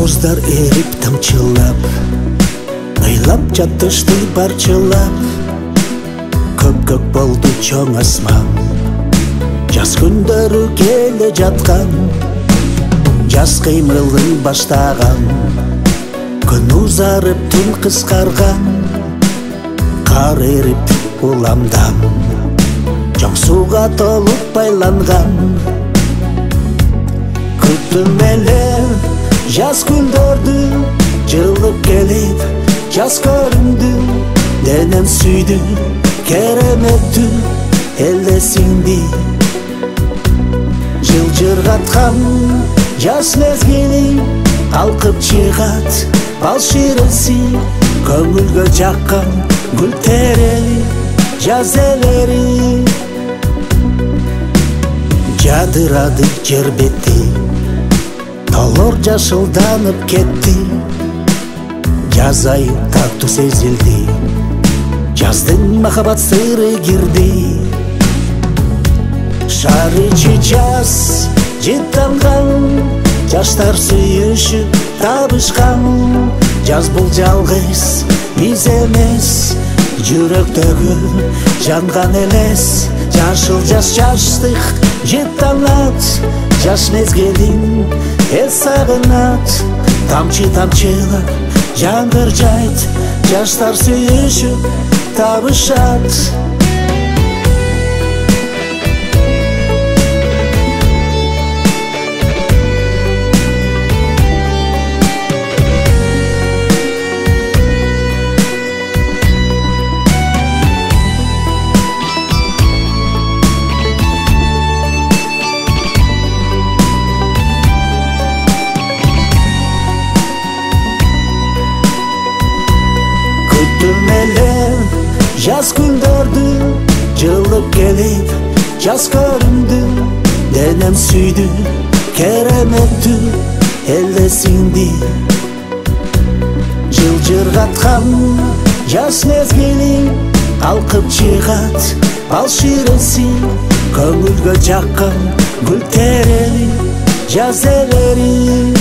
Жауыздар ерип тамчылап, айлап жатышты барчылап. Көк болды чоң асман, жаз күндөрү келе жаткан. Жаз кыймылын баштаган, күн узарып түн кыскарган. Кар эрип уламдан, чоң суга толуп байланган. Күттүм эле жаз күндөрдү, жылып келип жаз көрүндү. Денем сүйдү кереметтүү элесиңди. Жылжыргаткан жаз мезгили алкып чыгат бал ширеси. Көңүлгө жаккан гүл терери жаз элери. Жадырады жер бети, таулар жашылданып кетти. Жаз айы таттуу сезилди, жаздын махабат сыры кирди. Шаар ичи жаз жыттанган, жаштар сүйүшүп табышкан. Жаз бул жалгыз биз эмес, жүрөктөгү жанган элес. Жашыл жаш жаштык жыттанат, жаш мезгилин эс сагынат. Тамчы тамчылап жаңгыр жайт, жаштар сүйүшүп табышат. Күттүм эле жаз күндөрдү, жылып келип жаз көрүндү. Денем сүйдү кереметтүү элесиңди. Жылжыргаткан жаз мезгили алкып чыгат бал ширеси. Көңүлгө жаккан гүл терери жаз элери.